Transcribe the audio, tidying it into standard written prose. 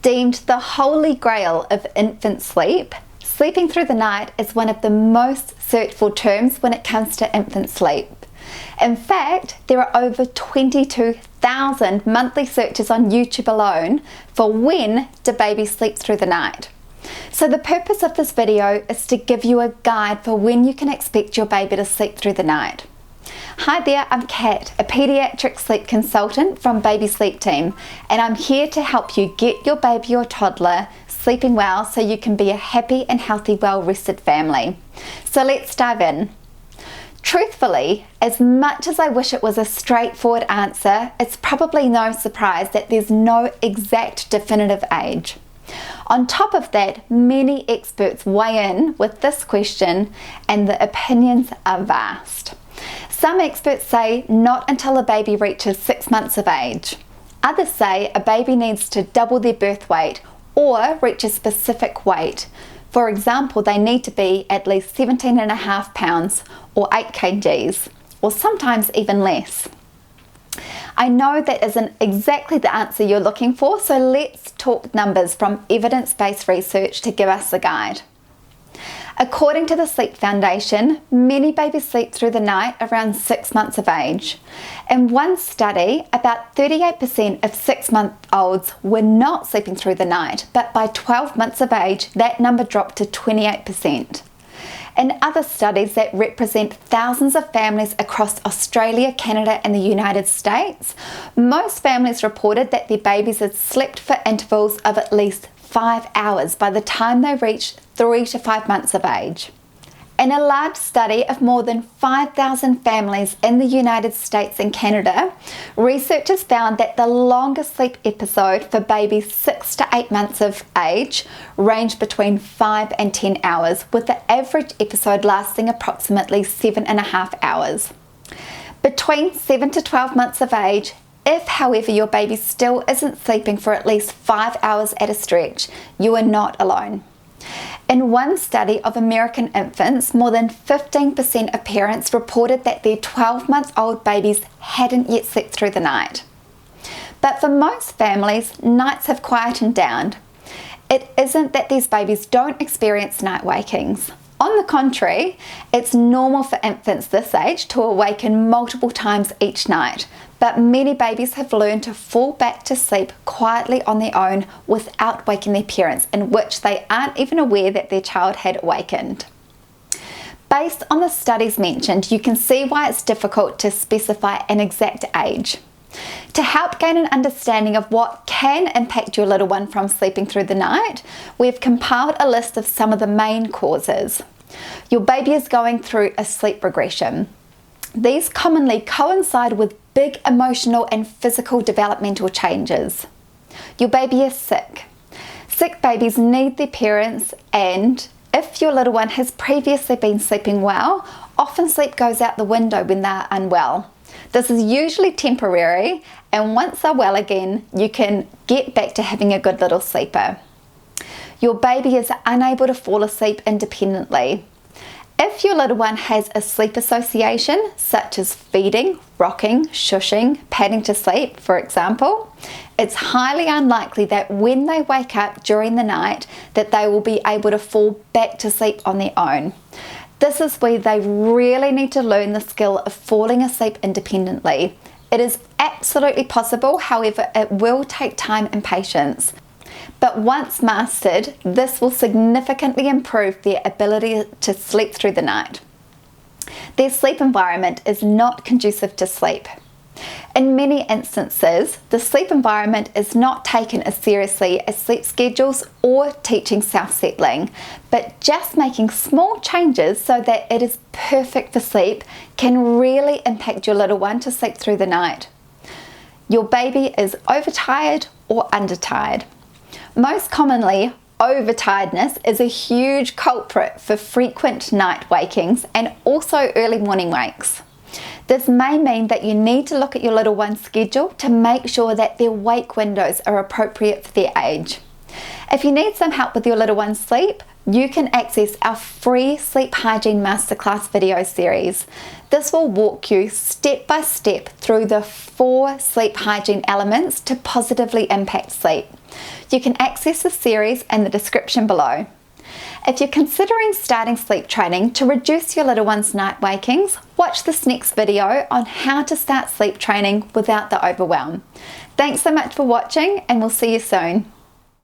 Deemed the holy grail of infant sleep, sleeping through the night is one of the most searched for terms when it comes to infant sleep. In fact, there are over 22,000 monthly searches on YouTube alone for when do babies sleep through the night. So the purpose of this video is to give you a guide for when you can expect your baby to sleep through the night. Hi there, I'm Kat, a pediatric sleep consultant from Baby Sleep Team, and I'm here to help you get your baby or toddler sleeping well so you can be a happy and healthy, well-rested family. So let's dive in. Truthfully, as much as I wish it was a straightforward answer, it's probably no surprise that there's no exact definitive age. On top of that, many experts weigh in with this question and the opinions are vast. Some experts say not until a baby reaches 6 months of age. Others say a baby needs to double their birth weight or reach a specific weight. For example, they need to be at least 17.5 pounds or 8 kgs, or sometimes even less. I know that isn't exactly the answer you're looking for, so let's talk numbers from evidence-based research to give us a guide. According to the Sleep Foundation, many babies sleep through the night around 6 months of age. In one study, about 38% of 6-month-olds were not sleeping through the night, but by 12 months of age, that number dropped to 28%. In other studies that represent thousands of families across Australia, Canada and the United States, most families reported that their babies had slept for intervals of at least 5 hours by the time they reached 3 to 5 months of age. In a large study of more than 5,000 families in the United States and Canada, researchers found that the longest sleep episode for babies 6 to 8 months of age ranged between 5 and 10 hours, with the average episode lasting approximately 7.5 hours. Between 7 to 12 months of age, if, however, your baby still isn't sleeping for at least 5 hours at a stretch, you are not alone. In one study of American infants, more than 15% of parents reported that their 12-month-old babies hadn't yet slept through the night. But for most families, nights have quietened down. It isn't that these babies don't experience night wakings. On the contrary, it's normal for infants this age to awaken multiple times each night, but many babies have learned to fall back to sleep quietly on their own without waking their parents, in which they aren't even aware that their child had awakened. Based on the studies mentioned, you can see why it's difficult to specify an exact age. To help gain an understanding of what can impact your little one from sleeping through the night, we've compiled a list of some of the main causes. Your baby is going through a sleep regression. These commonly coincide with big emotional and physical developmental changes. Your baby is sick. Sick babies need their parents, and if your little one has previously been sleeping well, often sleep goes out the window when they're unwell. This is usually temporary, and once they're well again, you can get back to having a good little sleeper. Your baby is unable to fall asleep independently. If your little one has a sleep association, such as feeding, rocking, shushing, patting to sleep, for example, it's highly unlikely that when they wake up during the night that they will be able to fall back to sleep on their own. This is where they really need to learn the skill of falling asleep independently. It is absolutely possible, however, it will take time and patience. But once mastered, this will significantly improve their ability to sleep through the night. Their sleep environment is not conducive to sleep. In many instances, the sleep environment is not taken as seriously as sleep schedules or teaching self-settling, but just making small changes so that it is perfect for sleep can really impact your little one to sleep through the night. Your baby is overtired or undertired. Most commonly, overtiredness is a huge culprit for frequent night wakings and also early morning wakes. This may mean that you need to look at your little one's schedule to make sure that their wake windows are appropriate for their age. If you need some help with your little one's sleep, you can access our free Sleep Hygiene Masterclass video series. This will walk you step by step through the 4 sleep hygiene elements to positively impact sleep. You can access the series in the description below. If you're considering starting sleep training to reduce your little one's night wakings, watch this next video on how to start sleep training without the overwhelm. Thanks so much for watching, and we'll see you soon.